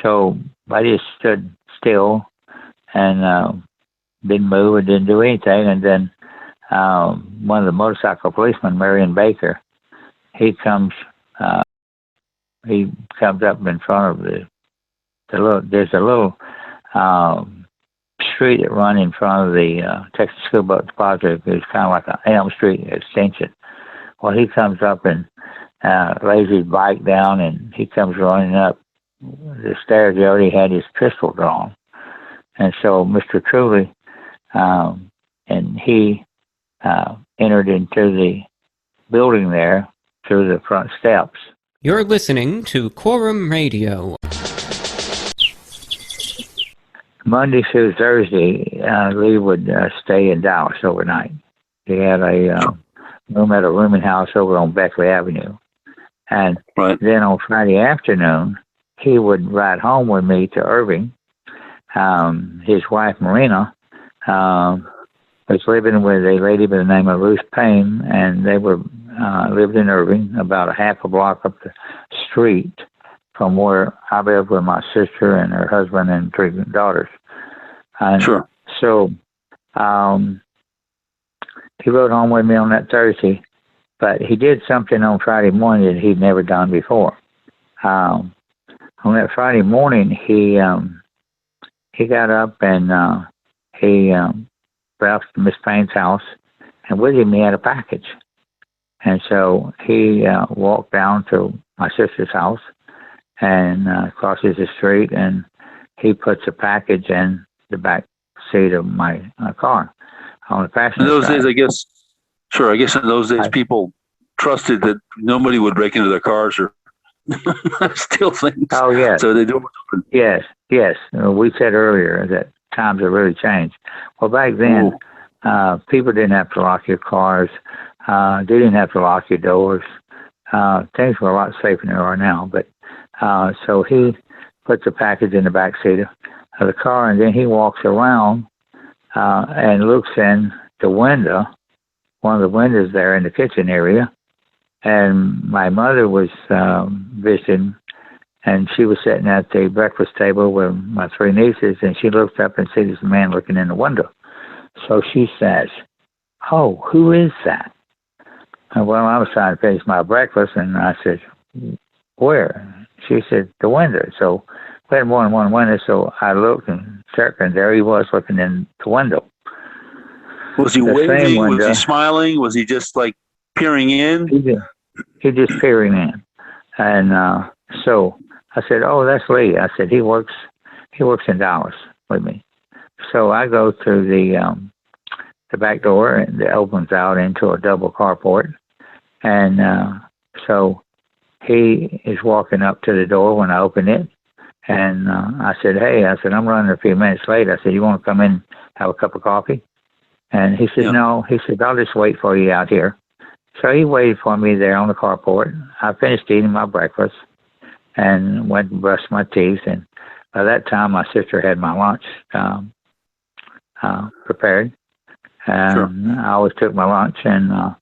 So I just stood still and didn't move and didn't do anything. And then one of the motorcycle policemen, Marion Baker, he comes up in front of there's a little street that run in front of the Texas School Boat Depository. It's kind of like an Elm Street extension. Well, he comes up and lays his bike down, and he comes running up the stairs. He already had his pistol drawn. And so Mr. Truly, and he entered into the building there through the front steps. You're listening to Quorum Radio. Monday through Thursday, Lee would stay in Dallas overnight. He had a room at a rooming house over on Beckley Avenue. And then on Friday afternoon, he would ride home with me to Irving. His wife, Marina, was living with a lady by the name of Ruth Payne, and they were lived in Irving, about a half a block up the street from where I lived with my sister and her husband and 3 daughters. And so he rode home with me on that Thursday, but he did something on Friday morning that he'd never done before. On that Friday morning, he got up and he left Miss Payne's house, and with him he had a package. And so he walked down to my sister's house and crosses the street, and he puts a package in the back seat of my car on the passenger In those side. days, I guess in those days, people trusted that nobody would break into their cars or steal things. Oh, yes. So they do. Yes. We said earlier that times have really changed. Well, back then, people didn't have to lock your cars. They didn't have to lock your doors. Things were a lot safer than they are now. But so he puts a package in the back seat of the car, and then he walks around and looks in the window, one of the windows there in the kitchen area. And my mother was visiting, and she was sitting at the breakfast table with my 3 nieces, and she looked up and sees a man looking in the window. So she says, "Oh, who is that?" And well, I was trying to finish my breakfast, and I said, "Where?" She said, "The window." So we had more than one window, so I looked and checked, and there he was looking in the window. Was he waving? Was he smiling? Was he just like peering in? He just peering in. And so I said, "Oh, that's Lee." I said, he works in Dallas with me. So I go to the back door, and it opens out into a double carport. And so he is walking up to the door when I open it. And I said, "Hey," I said, "I'm running a few minutes late." I said, "You want to come in and have a cup of coffee?" And he said, "No." He said, "I'll just wait for you out here." So he waited for me there on the carport. I finished eating my breakfast and went and brushed my teeth. And by that time, my sister had my lunch prepared. And I always took my lunch. And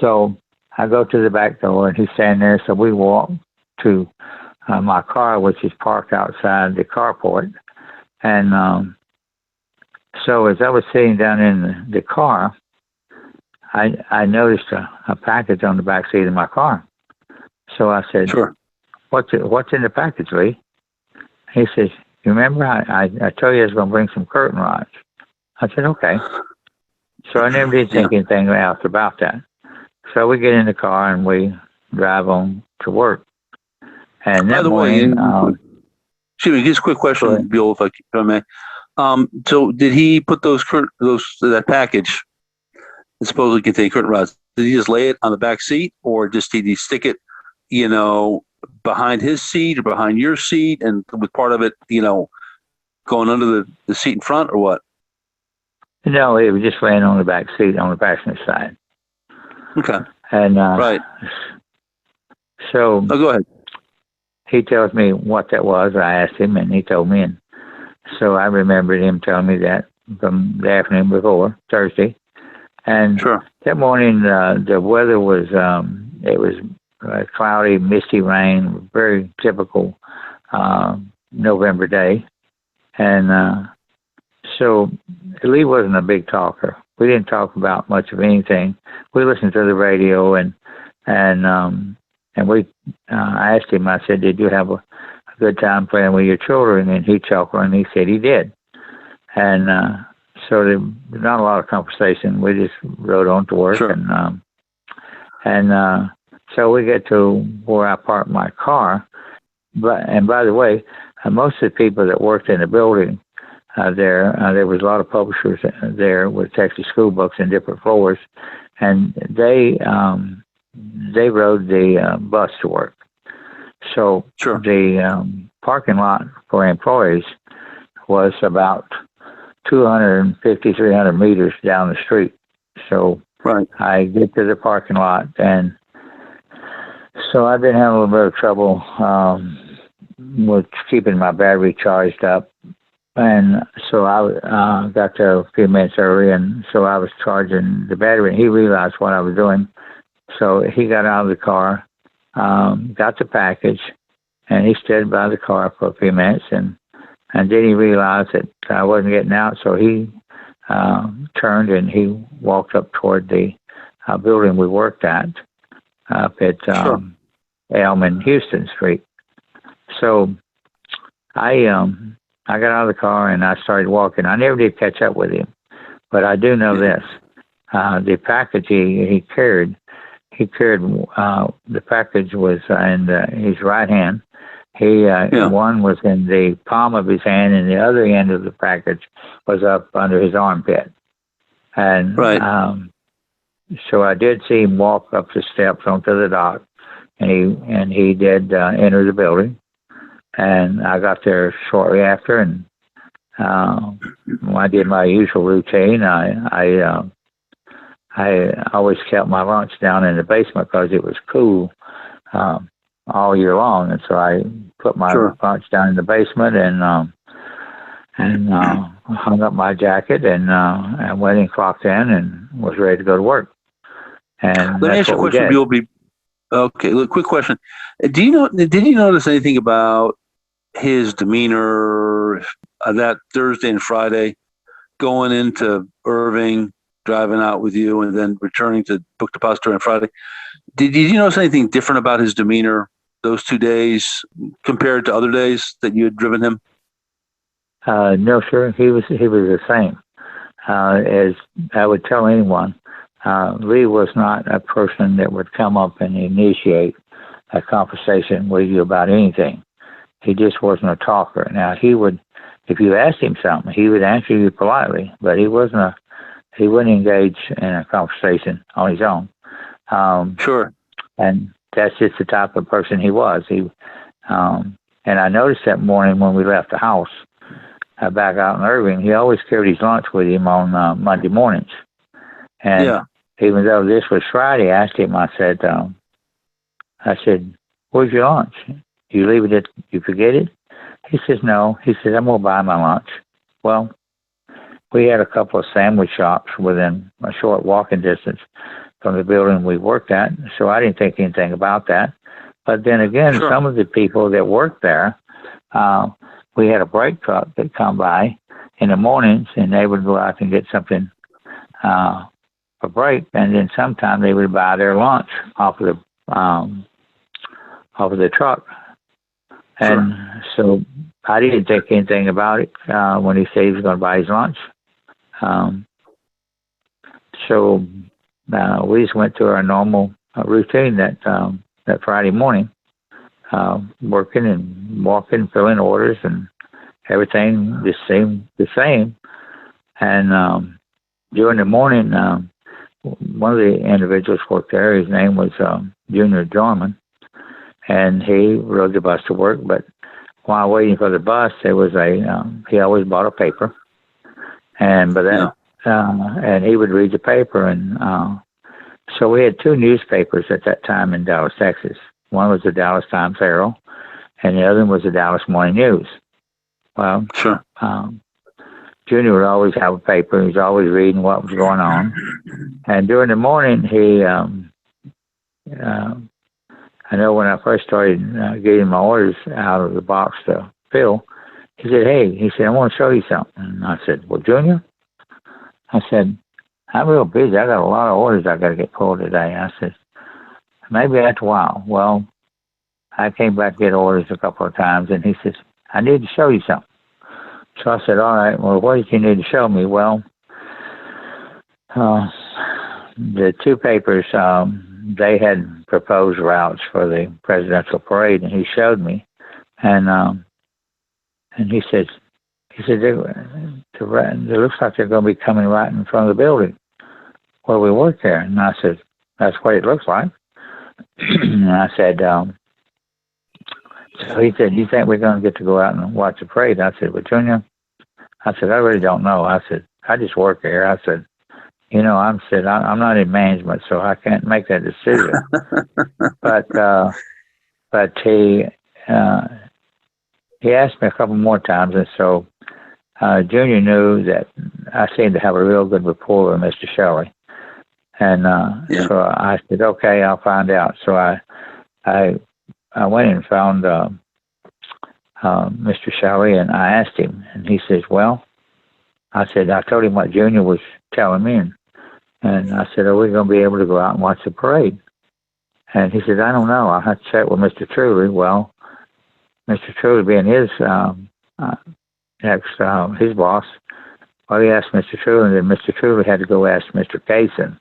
so I go to the back door, and he's standing there. So we walk to my car, which is parked outside the carport. And so as I was sitting down in the car, I noticed a package on the back seat of my car. So I said, What's in the package, Lee?" He says, "You remember I told you I was going to bring some curtain rods?" I said, "Okay." So I never did think anything else about that. So we get in the car and we drive on to work. And that morning, excuse me, just a quick question, Buell, if I may. So did he put that package that supposedly contained curtain rods? Did he just lay it on the back seat, or just did he stick it, behind his seat or behind your seat, and with part of it, going under the seat in front, or what? No, it was just laying on the back seat on the passenger side. Okay. And so go ahead. He tells me what that was. I asked him, and he told me. And so I remembered him telling me that from the afternoon before, Thursday. And that morning, the weather was, it was cloudy, misty rain, very typical November day. And so Lee wasn't a big talker. We didn't talk about much of anything. We listened to the radio, and we. I asked him. I said, "Did you have a good time playing with your children?" And he chuckled, and he said he did. And so there was not a lot of conversation. We just rode on to work, Sure. and so we get to where I parked my car. And by the way, most of the people that worked in the building. There was a lot of publishers there with Texas school books in different floors, and they rode the bus to work. So Sure. the parking lot for employees was about 250, 300 meters down the street. So Right. I get to the parking lot, and so I've been having a little bit of trouble with keeping my battery charged up. And so I got there a few minutes early, and so I was charging the battery, and he realized what I was doing. So he got out of the car, got the package, and he stood by the car for a few minutes, and then he realized that I wasn't getting out, so he turned and he walked up toward the building we worked at, up at Elm and Houston Street. So I got out of the car and I started walking. I never did catch up with him, but I do know this: the package he carried. The package was in his right hand. One was in the palm of his hand, and the other end of the package was up under his armpit. And so I did see him walk up the steps onto the dock, and he did enter the building. And I got there shortly after, and I did my usual routine. I always kept my lunch down in the basement because it was cool all year long, and so I put my lunch down in the basement and hung up my jacket and went and clocked in and was ready to go to work. And let me ask you a question, Buell. Okay, look, quick question. Did you notice anything about his demeanor that Thursday and Friday, going into Irving, driving out with you, and then returning to Book Depository on Friday? Did you notice anything different about his demeanor those 2 days compared to other days that you had driven him? No, sir. He was the same. As I would tell anyone, Lee was not a person that would come up and initiate a conversation with you about anything. He just wasn't a talker. Now, he would, if you asked him something, he would answer you politely, but he wouldn't engage in a conversation on his own. Sure. And that's just the type of person he was. And I noticed that morning when we left the house back out in Irving, he always carried his lunch with him on Monday mornings. And even though this was Friday, I asked him, I said, "Where's your lunch? You leave it you forget it?" He says, "No." He says, "I'm going to buy my lunch." Well, we had a couple of sandwich shops within a short walking distance from the building we worked at, so I didn't think anything about that. But then again, some of the people that worked there, we had a brake truck that come by in the mornings, and they would go out and get something for break, and then sometime they would buy their lunch off of the truck. And so I didn't think anything about it when he said he was going to buy his lunch. So we just went through our normal routine that Friday morning, working and walking, filling orders, and everything just seemed the same. And during the morning, one of the individuals worked there. His name was Junior Dorman, and he rode the bus to work. But while waiting for the bus, there was he always bought a paper, and and he would read the paper. And so we had two newspapers at that time in Dallas, Texas. One was the Dallas Times-Herald, and the other one was the Dallas Morning News. Well, Junior would always have a paper. He was always reading what was going on. And during the morning, I know when I first started getting my orders out of the box to Phil. He said, hey, he said, I want to show you something. And I said, well, Junior? I said, I'm real busy. I got a lot of orders I got to get pulled today. I said, maybe after a while. Well, I came back to get orders a couple of times, and he says, I need to show you something. So I said, all right, well, what do you need to show me? Well, the two papers, they had proposed routes for the presidential parade, and he showed me. And he said, it looks like they're going to be coming right in front of the building where we work there. And I said, that's what it looks like. And I said, so he said, you think we're going to get to go out and watch the parade? I said, well, Junior, I said, I really don't know. I said, I just work here. I said, I'm not in management, so I can't make that decision. but he asked me a couple more times, and so Junior knew that I seemed to have a real good rapport with Mr. Shelley. And so I said, okay, I'll find out. So I went and found Mr. Shelley, and I asked him, and he says, well, I told him what Junior was telling me, and I said, are we going to be able to go out and watch the parade? And he said, I don't know. I'll have to check with Mr. Truly. Well, Mr. Truly being his boss, well, he asked Mr. Truly, and then Mr. Truly had to go ask Mr. Kaysen.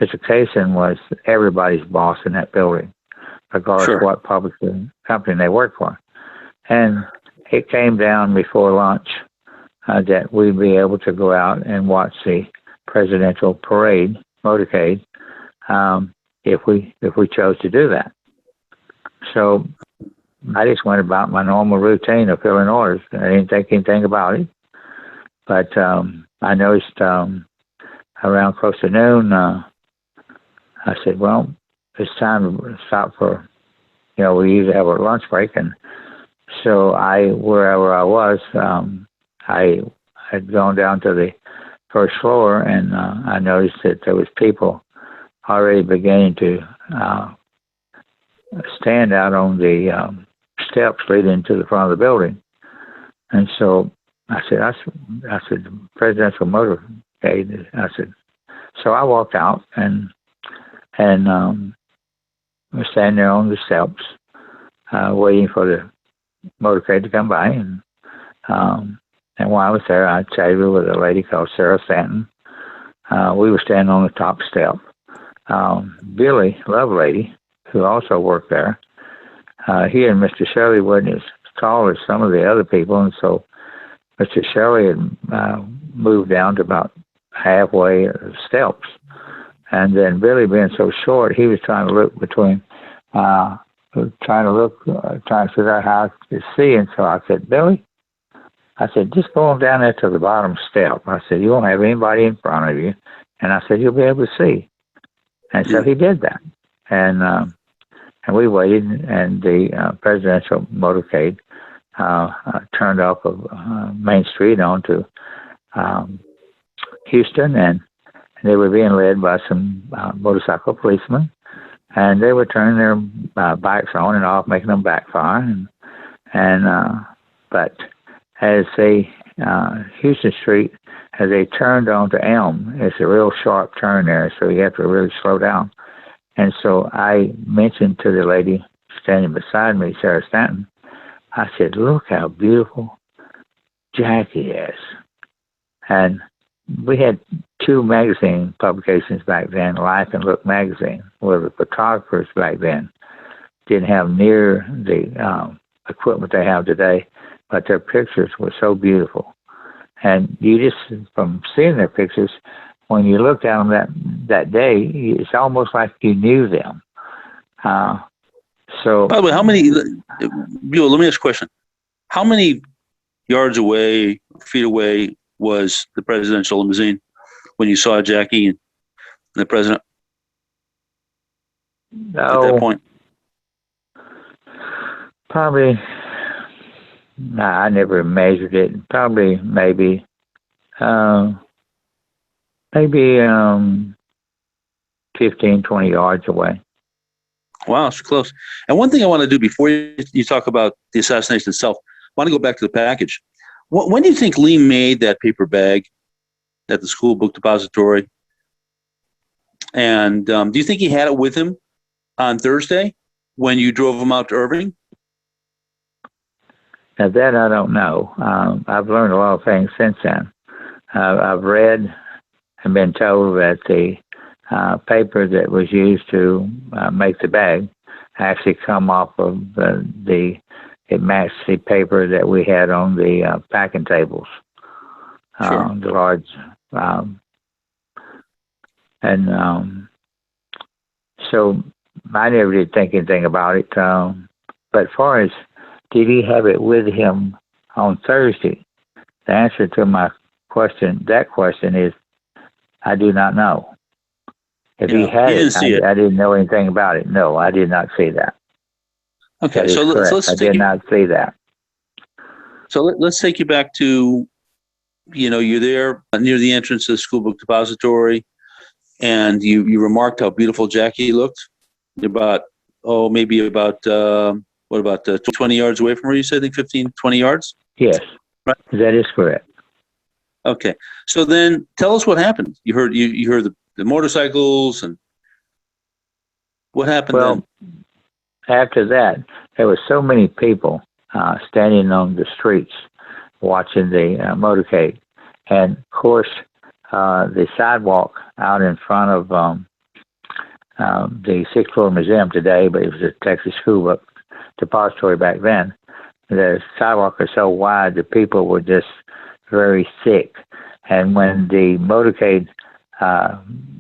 Mr. Kaysen was everybody's boss in that building, regardless of what public company they worked for. And it came down before lunch that we'd be able to go out and watch the presidential parade, motorcade, if we chose to do that. So I just went about my normal routine of filling orders. I didn't think anything about it. But I noticed around close to noon, I said, well, it's time to stop for, we usually have our lunch break. And so wherever I was, I had gone down to the first floor, and I noticed that there was people already beginning to stand out on the steps leading to the front of the building. And so I said, presidential motorcade. I said, so I walked out and was standing there on the steps, waiting for the motorcade to come by. And while I was there, I chatted with a lady called Sarah Stanton. We were standing on the top step. Billy Lovelady, who also worked there, he and Mr. Shelley wasn't as tall as some of the other people, and so Mr. Shelley had moved down to about halfway of the steps. And then Billy, being so short, he was trying to look between, trying to figure out how I could see. And so I said, Billy, I said, just go on down there to the bottom step. I said, you won't have anybody in front of you. And I said, you'll be able to see. And so he did that. And we waited, and the presidential motorcade turned off of Main Street onto Houston, and they were being led by some motorcycle policemen, and they were turning their bikes on and off, making them backfire. But as they Houston Street, as they turned onto Elm, it's a real sharp turn there, so you have to really slow down. And so I mentioned to the lady standing beside me, Sarah Stanton, I said, look how beautiful Jackie is. And we had two magazine publications back then, Life and Look magazine, where the photographers back then didn't have near the equipment they have today, but their pictures were so beautiful. And you just, from seeing their pictures, when you looked at them that day, it's almost like you knew them. So, by the way, how many? Buell, let me ask a question. How many yards away, feet away, was the presidential limousine when you saw Jackie and the president at that point? Probably. I never measured it. Probably, maybe 15, 20 yards away. Wow, it's close. And one thing I want to do before you talk about the assassination itself, want to go back to the package. When do you think Lee made that paper bag at the school book depository? And do you think he had it with him on Thursday when you drove him out to Irving? Now that I don't know. I've learned a lot of things since then. I've read and been told that the paper that was used to make the bag actually come off of it matched the paper that we had on the packing tables, Sure. the large, so I never did think anything about it. But as far as did he have it with him on Thursday, the answer to that question is I do not know. If he had it, I didn't know anything about it. No, I did not see that. Okay, so let's did not see that. So let's take you back to, you're there near the entrance to the school book depository, and you remarked how beautiful Jackie looked. Maybe about 20 yards away from her, you said, I think 15, 20 yards? Yes, right. That is correct. Okay, so then tell us what happened. You heard the motorcycles, and what happened then? After that, there were so many people standing on the streets watching the motorcade. And, of course, the sidewalk out in front of the sixth floor museum today, but it was a Texas School Book Depository back then, the sidewalk was so wide the people were just very thick. And when the motorcade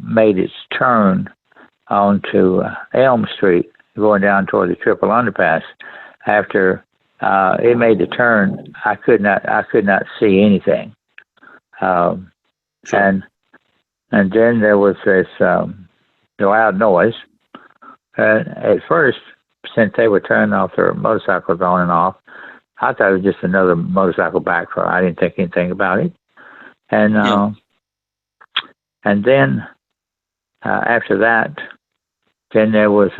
made its turn onto Elm Street, going down toward the triple underpass, after it made the turn, I could not see anything. Sure. And then there was this loud noise. At first, since they were turning off their motorcycles on and off, I thought it was just another motorcycle backfire. I didn't think anything about it. And and then after that, then there was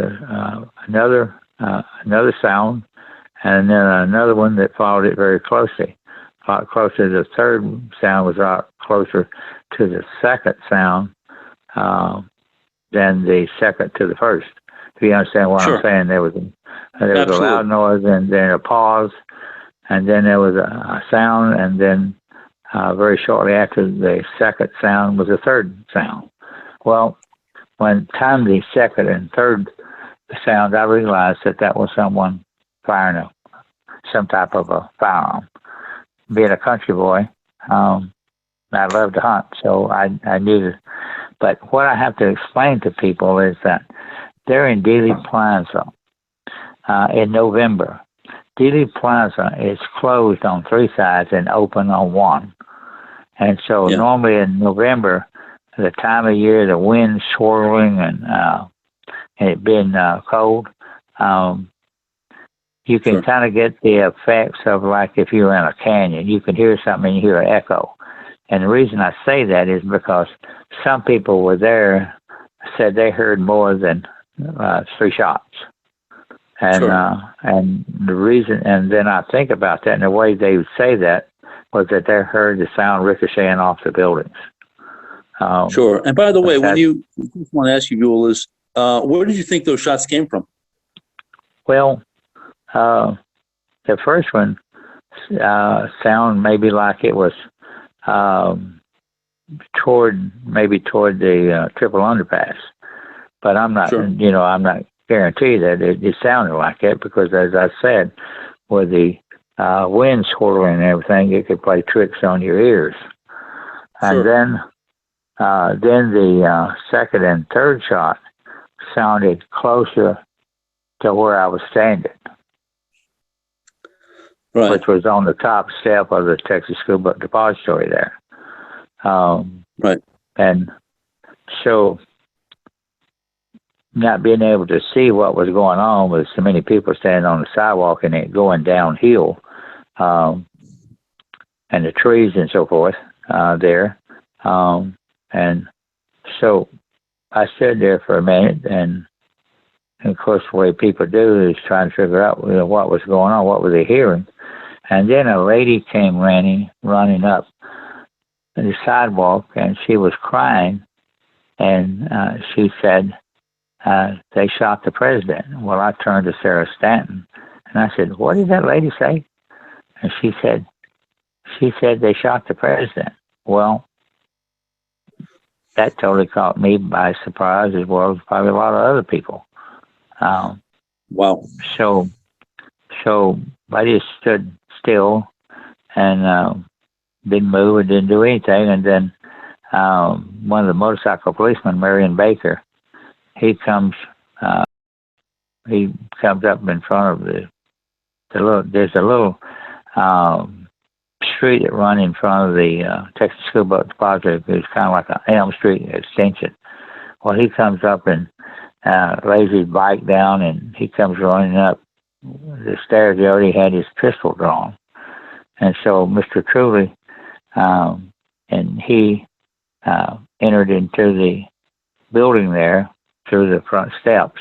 another sound, and then another one that followed it very closely. A lot closer. The third sound was a lot closer to the second sound than the second to the first. If you understand what I'm saying, there was a loud noise, and then a pause, and then there was a sound, and then very shortly after the second sound was a third sound. Well, when timed the second and third sound, I realized that was someone firing some type of a firearm. Being a country boy, I love to hunt, so I knew that. But what I have to explain to people is that they're in Dealey Plaza in November. Dealey Plaza is closed on three sides and open on one. And so normally in November, the time of year, the wind swirling and it being cold, you can kind of get the effects of like if you're in a canyon. You can hear something and you hear an echo. And the reason I say that is because some people were there, said they heard more than 3 shots. And and the reason, and then I think about that, and the way they would say that was that they heard the sound ricocheting off the buildings. Sure. And by the way, I just want to ask you, Buell, is where did you think those shots came from? Well, the first one sound maybe like it was toward the triple underpass, but I'm not, I'm not guaranteed that it sounded like it because, as I said, with the wind swirling and everything, it could play tricks on your ears. And then the second and third shot sounded closer to where I was standing, which was on the top step of the Texas School Book Depository there. And so not being able to see what was going on with so many people standing on the sidewalk and it going downhill, and the trees and so forth there. And so I stood there for a minute, and of course the way people do is trying to figure out what was going on, what were they hearing. And then a lady came running up the sidewalk, and she was crying, and she said, they shot the president. Well, I turned to Sarah Stanton, and I said, what did that lady say? And she said they shot the president. Well, that totally caught me by surprise, as well as probably a lot of other people. Wow. So I just stood still and didn't move and didn't do anything. And then one of the motorcycle policemen, Marion Baker, he comes up in front of there's a little street that run in front of the Texas School Boat Depository. It's kind of like an Elm Street extension. Well, he comes up and lays his bike down, and he comes running up the stairs. He already had his pistol drawn. And so Mr. Truly, and he entered into the building there through the front steps.